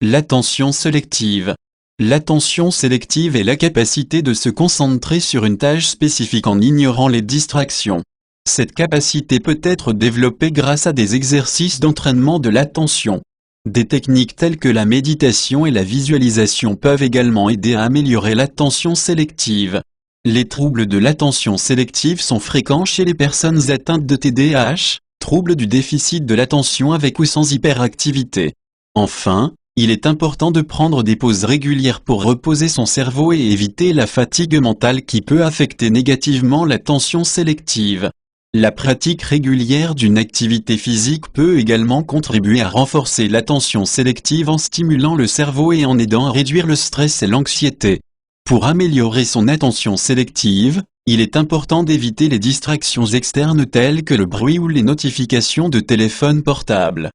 L'attention sélective. L'attention sélective est la capacité de se concentrer sur une tâche spécifique en ignorant les distractions. Cette capacité peut être développée grâce à des exercices d'entraînement de l'attention. Des techniques telles que la méditation et la visualisation peuvent également aider à améliorer l'attention sélective. Les troubles de l'attention sélective sont fréquents chez les personnes atteintes de TDAH, troubles du déficit de l'attention avec ou sans hyperactivité. Enfin, il est important de prendre des pauses régulières pour reposer son cerveau et éviter la fatigue mentale qui peut affecter négativement l'attention sélective. La pratique régulière d'une activité physique peut également contribuer à renforcer l'attention sélective en stimulant le cerveau et en aidant à réduire le stress et l'anxiété. Pour améliorer son attention sélective, il est important d'éviter les distractions externes telles que le bruit ou les notifications de téléphone portable.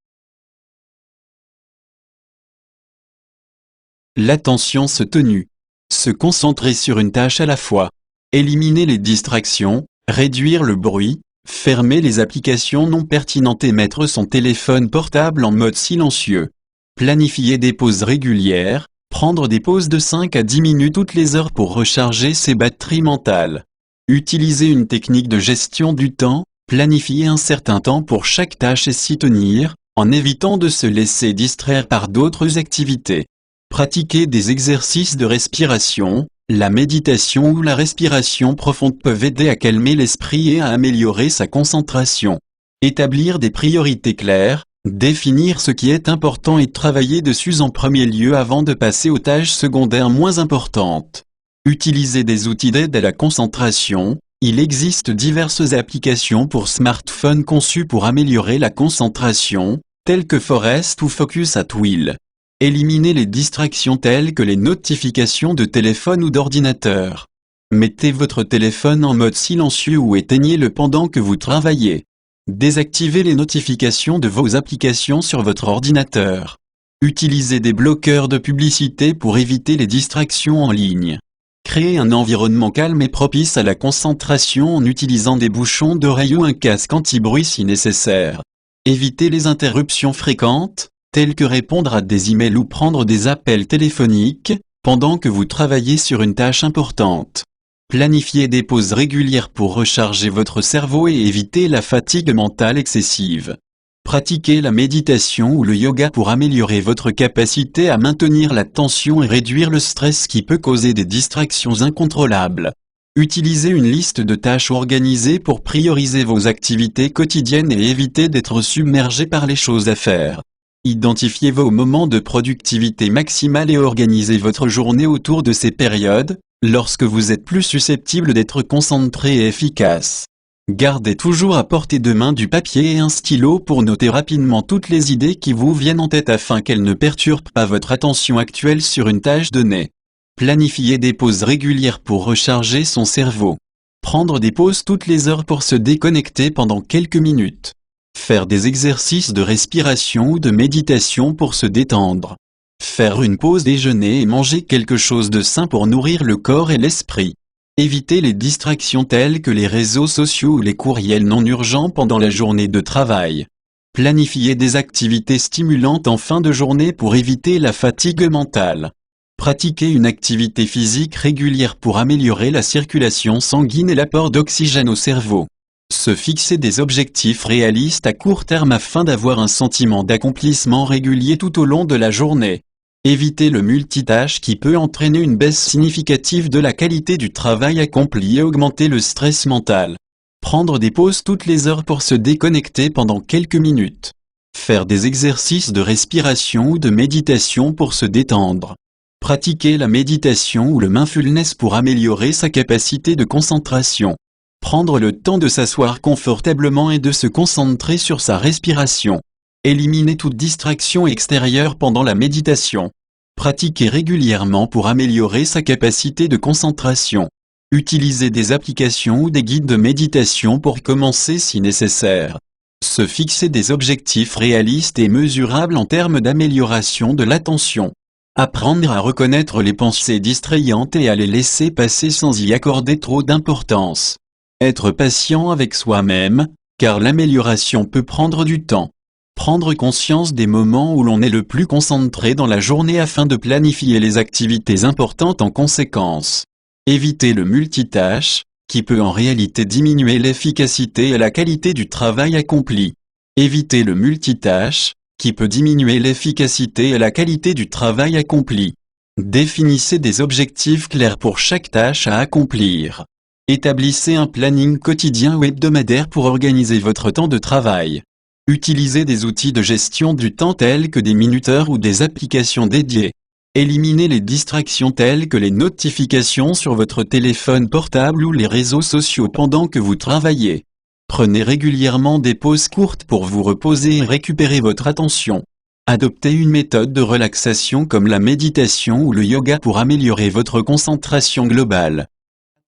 L'attention soutenue. Se concentrer sur une tâche à la fois. Éliminer les distractions, réduire le bruit, fermer les applications non pertinentes et mettre son téléphone portable en mode silencieux. Planifier des pauses régulières, prendre des pauses de 5 à 10 minutes toutes les heures pour recharger ses batteries mentales. Utiliser une technique de gestion du temps, planifier un certain temps pour chaque tâche et s'y tenir, en évitant de se laisser distraire par d'autres activités. Pratiquer des exercices de respiration, la méditation ou la respiration profonde peuvent aider à calmer l'esprit et à améliorer sa concentration. Établir des priorités claires, définir ce qui est important et travailler dessus en premier lieu avant de passer aux tâches secondaires moins importantes. Utiliser des outils d'aide à la concentration. Il existe diverses applications pour smartphones conçues pour améliorer la concentration, telles que Forest ou Focus at Will. Éliminez les distractions telles que les notifications de téléphone ou d'ordinateur. Mettez votre téléphone en mode silencieux ou éteignez-le pendant que vous travaillez. Désactivez les notifications de vos applications sur votre ordinateur. Utilisez des bloqueurs de publicité pour éviter les distractions en ligne. Créez un environnement calme et propice à la concentration en utilisant des bouchons d'oreille ou un casque anti-bruit si nécessaire. Évitez les interruptions fréquentes, telles que répondre à des emails ou prendre des appels téléphoniques, pendant que vous travaillez sur une tâche importante. Planifiez des pauses régulières pour recharger votre cerveau et éviter la fatigue mentale excessive. Pratiquez la méditation ou le yoga pour améliorer votre capacité à maintenir l'attention et réduire le stress qui peut causer des distractions incontrôlables. Utilisez une liste de tâches organisées pour prioriser vos activités quotidiennes et éviter d'être submergé par les choses à faire. Identifiez vos moments de productivité maximale et organisez votre journée autour de ces périodes, lorsque vous êtes plus susceptible d'être concentré et efficace. Gardez toujours à portée de main du papier et un stylo pour noter rapidement toutes les idées qui vous viennent en tête afin qu'elles ne perturbent pas votre attention actuelle sur une tâche donnée. Planifiez des pauses régulières pour recharger son cerveau. Prendre des pauses toutes les heures pour se déconnecter pendant quelques minutes. Faire des exercices de respiration ou de méditation pour se détendre. Faire une pause déjeuner et manger quelque chose de sain pour nourrir le corps et l'esprit. Éviter les distractions telles que les réseaux sociaux ou les courriels non urgents pendant la journée de travail. Planifier des activités stimulantes en fin de journée pour éviter la fatigue mentale. Pratiquer une activité physique régulière pour améliorer la circulation sanguine et l'apport d'oxygène au cerveau. Se fixer des objectifs réalistes à court terme afin d'avoir un sentiment d'accomplissement régulier tout au long de la journée. Éviter le multitâche qui peut entraîner une baisse significative de la qualité du travail accompli et augmenter le stress mental. Prendre des pauses toutes les heures pour se déconnecter pendant quelques minutes. Faire des exercices de respiration ou de méditation pour se détendre. Pratiquer la méditation ou le mindfulness pour améliorer sa capacité de concentration. Prendre le temps de s'asseoir confortablement et de se concentrer sur sa respiration. Éliminer toute distraction extérieure pendant la méditation. Pratiquer régulièrement pour améliorer sa capacité de concentration. Utiliser des applications ou des guides de méditation pour commencer si nécessaire. Se fixer des objectifs réalistes et mesurables en termes d'amélioration de l'attention. Apprendre à reconnaître les pensées distrayantes et à les laisser passer sans y accorder trop d'importance. Être patient avec soi-même, car l'amélioration peut prendre du temps. Prendre conscience des moments où l'on est le plus concentré dans la journée afin de planifier les activités importantes en conséquence. Éviter le multitâche, qui peut en réalité diminuer l'efficacité et la qualité du travail accompli. Éviter le multitâche, qui peut diminuer l'efficacité et la qualité du travail accompli. Définissez des objectifs clairs pour chaque tâche à accomplir. Établissez un planning quotidien ou hebdomadaire pour organiser votre temps de travail. Utilisez des outils de gestion du temps tels que des minuteurs ou des applications dédiées. Éliminez les distractions telles que les notifications sur votre téléphone portable ou les réseaux sociaux pendant que vous travaillez. Prenez régulièrement des pauses courtes pour vous reposer et récupérer votre attention. Adoptez une méthode de relaxation comme la méditation ou le yoga pour améliorer votre concentration globale.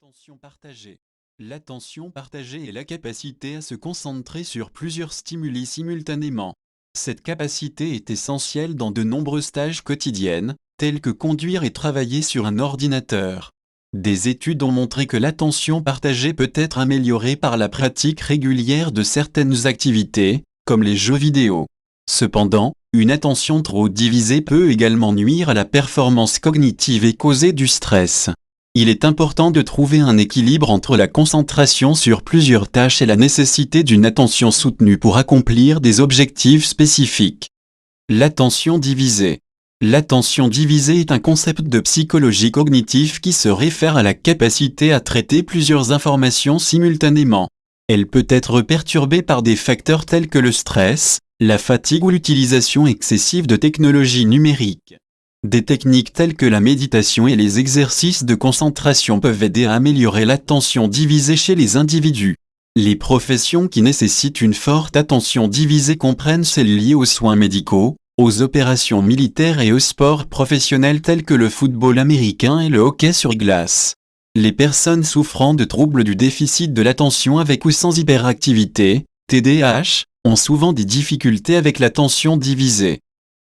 Attention partagée. L'attention partagée est la capacité à se concentrer sur plusieurs stimuli simultanément. Cette capacité est essentielle dans de nombreuses tâches quotidiennes, telles que conduire et travailler sur un ordinateur. Des études ont montré que l'attention partagée peut être améliorée par la pratique régulière de certaines activités, comme les jeux vidéo. Cependant, une attention trop divisée peut également nuire à la performance cognitive et causer du stress. Il est important de trouver un équilibre entre la concentration sur plusieurs tâches et la nécessité d'une attention soutenue pour accomplir des objectifs spécifiques. L'attention divisée. L'attention divisée est un concept de psychologie cognitive qui se réfère à la capacité à traiter plusieurs informations simultanément. Elle peut être perturbée par des facteurs tels que le stress, la fatigue ou l'utilisation excessive de technologies numériques. Des techniques telles que la méditation et les exercices de concentration peuvent aider à améliorer l'attention divisée chez les individus. Les professions qui nécessitent une forte attention divisée comprennent celles liées aux soins médicaux, aux opérations militaires et aux sports professionnels tels que le football américain et le hockey sur glace. Les personnes souffrant de troubles du déficit de l'attention avec ou sans hyperactivité, TDAH, ont souvent des difficultés avec l'attention divisée.